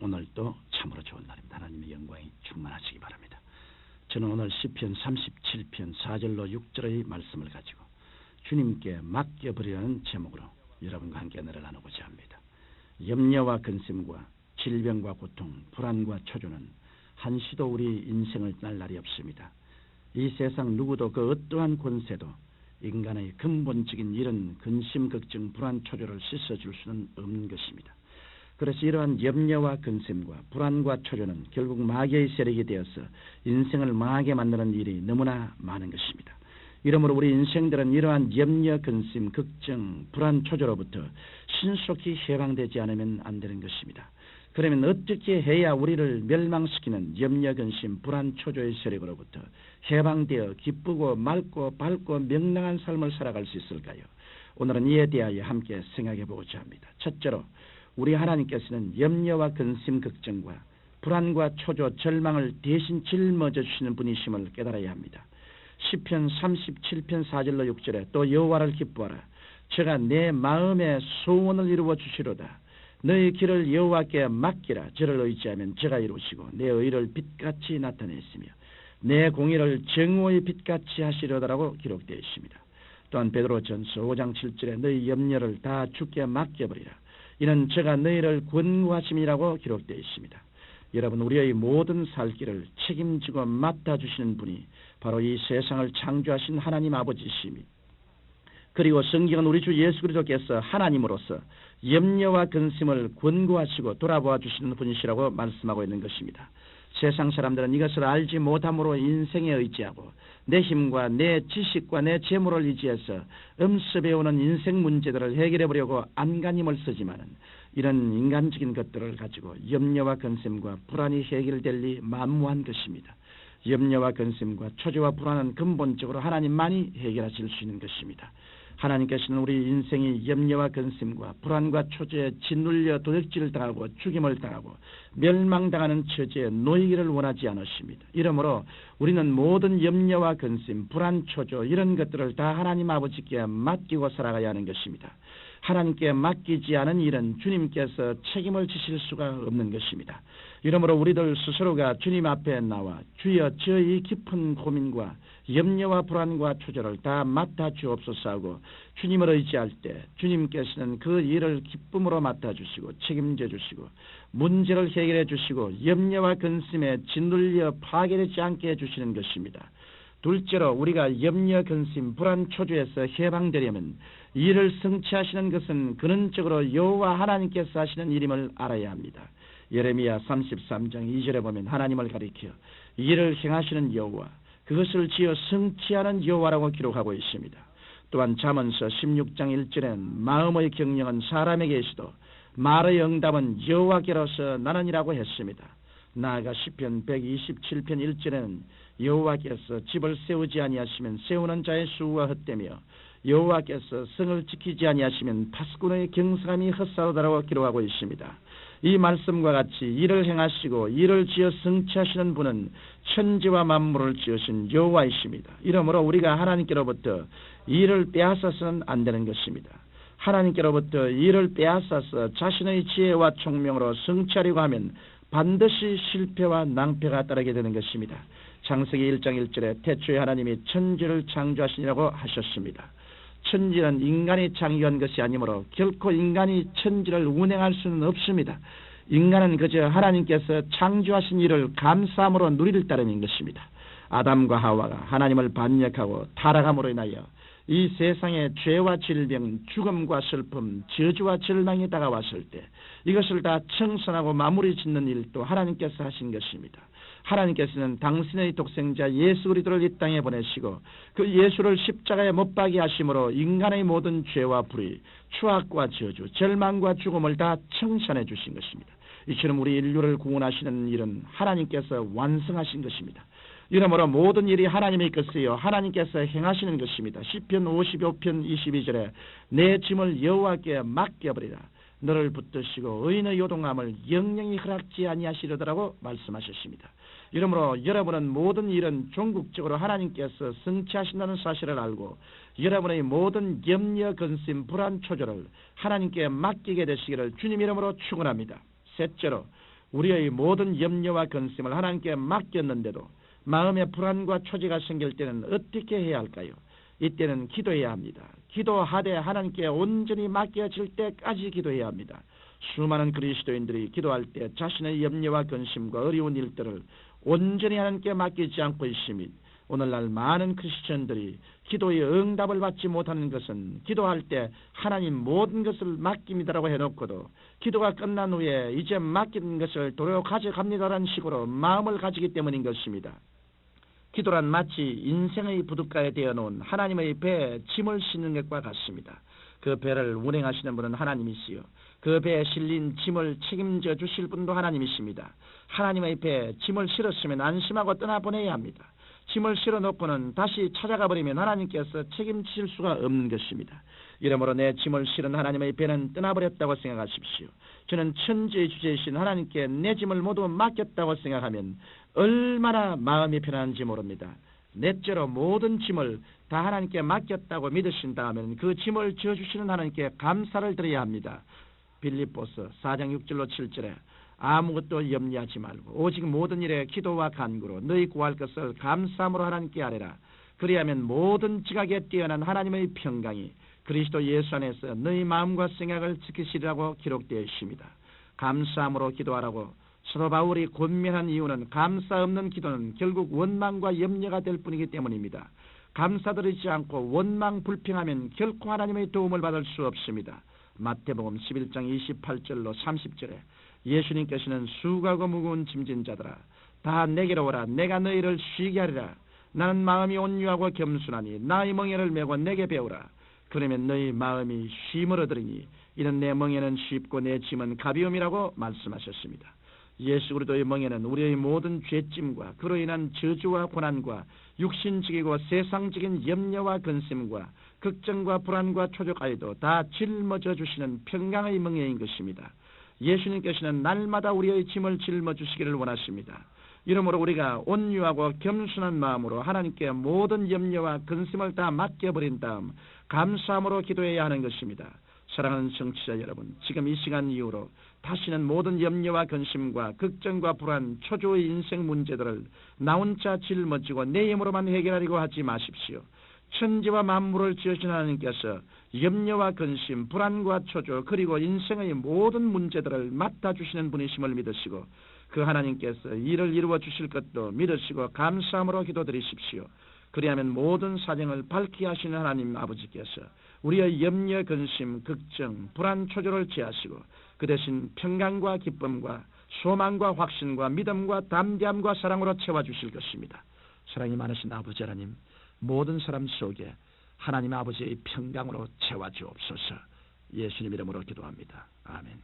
오늘도 참으로 좋은 날입니다. 하나님의 영광이 충만하시기 바랍니다. 저는 오늘 시편 37편 4절로 6절의 말씀을 가지고 주님께 맡겨버리라는 제목으로 여러분과 함께 은혜를 나누고자 합니다. 염려와 근심과 질병과 고통, 불안과 초조는 한시도 우리 인생을 떠날 날이 없습니다. 이 세상 누구도 그 어떠한 권세도 인간의 근본적인 이런 근심, 걱정, 불안, 초조를 씻어줄 수는 없는 것입니다. 그래서 이러한 염려와 근심과 불안과 초조는 결국 마귀의 세력이 되어서 인생을 망하게 만드는 일이 너무나 많은 것입니다. 이러므로 우리 인생들은 이러한 염려, 근심, 걱정, 불안, 초조로부터 신속히 해방되지 않으면 안 되는 것입니다. 그러면 어떻게 해야 우리를 멸망시키는 염려, 근심, 불안, 초조의 세력으로부터 해방되어 기쁘고 맑고 밝고 명랑한 삶을 살아갈 수 있을까요? 오늘은 이에 대하여 함께 생각해 보고자 합니다. 첫째로 우리 하나님께서는 염려와 근심, 걱정과 불안과 초조, 절망을 대신 짊어져 주시는 분이심을 깨달아야 합니다. 시편 37편 4절로 6절에 또 여호와를 기뻐하라. 저가 내 마음의 소원을 이루어 주시로다. 너희 길을 여호와께 맡기라. 저를 의지하면 저가 이루시고 내 의를 빛같이 나타내시며 내 공의를 정오의 빛같이 하시려다라고 기록되어 있습니다. 또한 베드로전서 5장 7절에 너희 염려를 다 주께 맡겨버리라. 이는 저가 너희를 권고하심이라고 기록되어 있습니다. 여러분, 우리의 모든 살 길을 책임지고 맡아주시는 분이 바로 이 세상을 창조하신 하나님 아버지이십니다. 그리고 성경은 우리 주 예수 그리스도께서 하나님으로서 염려와 근심을 권고하시고 돌아보아 주시는 분이시라고 말씀하고 있는 것입니다. 세상 사람들은 이것을 알지 못함으로 인생에 의지하고 내 힘과 내 지식과 내 재물을 의지해서 엄습해오는 인생 문제들을 해결해보려고 안간힘을 쓰지만 이런 인간적인 것들을 가지고 염려와 근심과 불안이 해결될 리 만무한 것입니다. 염려와 근심과 초조와 불안은 근본적으로 하나님만이 해결하실 수 있는 것입니다. 하나님께서는 우리 인생이 염려와 근심과 불안과 초조에 짓눌려 도적질을 당하고 죽임을 당하고 멸망당하는 처지에 놓이기를 원하지 않으십니다. 이러므로 우리는 모든 염려와 근심, 불안, 초조 이런 것들을 다 하나님 아버지께 맡기고 살아가야 하는 것입니다. 하나님께 맡기지 않은 일은 주님께서 책임을 지실 수가 없는 것입니다. 이러므로 우리들 스스로가 주님 앞에 나와 주여 저의 깊은 고민과 염려와 불안과 초조를 다 맡아 주옵소서 하고 주님을 의지할 때 주님께서는 그 일을 기쁨으로 맡아 주시고 책임져 주시고 문제를 해결해 주시고 염려와 근심에 짓눌려 파괴되지 않게 해주시는 것입니다. 둘째로 우리가 염려, 근심, 불안, 초조에서 해방되려면 이를 성취하시는 것은 근원적으로 여호와 하나님께서 하시는 일임을 알아야 합니다. 예레미야 33장 2절에 보면 하나님을 가리켜 이를 행하시는 여호와, 그것을 지어 성취하는 여호와라고 기록하고 있습니다. 또한 잠언서 16장 1절엔 마음의 경영은 사람에게 있어도 말의 응답은 여호와께로서 나느니라고 했습니다. 나아가 시편 127편 1절에는 여호와께서 집을 세우지 아니하시면 세우는 자의 수고가 헛되며 여호와께서 성을 지키지 아니하시면 파수꾼의 경성함이 헛사로다라고 기록하고 있습니다. 이 말씀과 같이 이를 행하시고 이를 지어 성취하시는 분은 천지와 만물을 지으신 여호와이십니다. 이러므로 우리가 하나님께로부터 이를 빼앗아서는 안 되는 것입니다. 하나님께로부터 이를 빼앗아서 자신의 지혜와 총명으로 성취하려고 하면 반드시 실패와 낭패가 따르게 되는 것입니다. 창세기 1장 1절에 태초에 하나님이 천지를 창조하시니라고 하셨습니다. 천지는 인간이 창조한 것이 아니므로 결코 인간이 천지를 운행할 수는 없습니다. 인간은 그저 하나님께서 창조하신 일을 감사함으로 누릴 따름인 것입니다. 아담과 하와가 하나님을 반역하고 타락함으로 인하여 이 세상에 죄와 질병, 죽음과 슬픔, 저주와 절망이 다가왔을 때 이것을 다 청산하고 마무리 짓는 일도 하나님께서 하신 것입니다. 하나님께서는 당신의 독생자 예수 그리스도를 이 땅에 보내시고 그 예수를 십자가에 못 박게 하심으로 인간의 모든 죄와 불의, 추악과 저주, 절망과 죽음을 다 청산해 주신 것입니다. 이처럼 우리 인류를 구원하시는 일은 하나님께서 완성하신 것입니다. 이러므로 모든 일이 하나님의 것이요 하나님께서 행하시는 것입니다. 시편 55편 22절에 내 짐을 여호와께 맡겨버리라. 너를 붙드시고 의인의 요동함을 영영히 허락지 아니하시려더라고 말씀하셨습니다. 이러므로 여러분은 모든 일은 종국적으로 하나님께서 성취하신다는 사실을 알고 여러분의 모든 염려, 근심, 불안, 초조를 하나님께 맡기게 되시기를 주님 이름으로 축원합니다. 셋째로 우리의 모든 염려와 근심을 하나님께 맡겼는데도 마음의 불안과 초지가 생길 때는 어떻게 해야 할까요? 이때는 기도해야 합니다. 기도하되 하나님께 온전히 맡겨질 때까지 기도해야 합니다. 수많은 그리스도인들이 기도할 때 자신의 염려와 근심과 어려운 일들을 온전히 하나님께 맡기지 않고 있으니 오늘날 많은 크리스천들이 기도의 응답을 받지 못하는 것은 기도할 때 하나님 모든 것을 맡깁니다라고 해놓고도 기도가 끝난 후에 이제 맡긴 것을 도로 가져갑니다라는 식으로 마음을 가지기 때문인 것입니다. 기도란 마치 인생의 부둣가에 대어놓은 하나님의 배에 짐을 싣는 것과 같습니다. 그 배를 운행하시는 분은 하나님이시요 그 배에 실린 짐을 책임져 주실 분도 하나님이십니다. 하나님의 배에 짐을 실었으면 안심하고 떠나보내야 합니다. 짐을 실어놓고는 다시 찾아가 버리면 하나님께서 책임지실 수가 없는 것입니다. 이러므로 내 짐을 실은 하나님의 배는 떠나버렸다고 생각하십시오. 저는 천지의 주제이신 하나님께 내 짐을 모두 맡겼다고 생각하면 얼마나 마음이 편안한지 모릅니다. 넷째로 모든 짐을 다 하나님께 맡겼다고 믿으신다 하면 그 짐을 져주시는 하나님께 감사를 드려야 합니다. 빌립보서 4장 6절로 7절에 아무것도 염려하지 말고 오직 모든 일에 기도와 간구로 너희 구할 것을 감사함으로 하나님께 아뢰라. 그리하면 모든 지각에 뛰어난 하나님의 평강이 그리스도 예수 안에서 너희 마음과 생각을 지키시리라고 기록되어 있습니다. 감사함으로 기도하라고 사도 바울이 권면한 이유는 감사 없는 기도는 결국 원망과 염려가 될 뿐이기 때문입니다. 감사드리지 않고 원망 불평하면 결코 하나님의 도움을 받을 수 없습니다. 마태복음 11장 28절로 30절에 예수님께서는 수고하고 무거운 짐진 자들아 다 내게로 오라 내가 너희를 쉬게 하리라. 나는 마음이 온유하고 겸손하니 나의 멍에를 메고 내게 배우라. 그러면 너희 마음이 쉼을 얻으리니 이는 내 멍에는 쉽고 내 짐은 가벼움이라고 말씀하셨습니다. 예수 그리스도의 멍에는 우리의 모든 죄짐과 그로 인한 저주와 고난과 육신적이고 세상적인 염려와 근심과 걱정과 불안과 초조까지도 다 짊어져 주시는 평강의 멍에인 것입니다. 예수님께서는 날마다 우리의 짐을 짊어주시기를 원하십니다. 이러므로 우리가 온유하고 겸손한 마음으로 하나님께 모든 염려와 근심을 다 맡겨버린 다음 감사함으로 기도해야 하는 것입니다. 사랑하는 청취자 여러분, 지금 이 시간 이후로 다시는 모든 염려와 근심과 걱정과 불안, 초조의 인생 문제들을 나 혼자 짊어지고 내 힘으로만 해결하려고 하지 마십시오. 천지와 만물을 지으신 하나님께서 염려와 근심, 불안과 초조 그리고 인생의 모든 문제들을 맡아주시는 분이심을 믿으시고 그 하나님께서 일을 이루어 주실 것도 믿으시고 감사함으로 기도드리십시오. 그리하면 모든 사정을 밝게 하시는 하나님 아버지께서 우리의 염려, 근심, 걱정, 불안, 초조를 제하시고 그 대신 평강과 기쁨과 소망과 확신과 믿음과 담대함과 사랑으로 채워주실 것입니다. 사랑이 많으신 아버지 하나님, 모든 사람 속에 하나님 아버지의 평강으로 채워주옵소서. 예수님 이름으로 기도합니다. 아멘.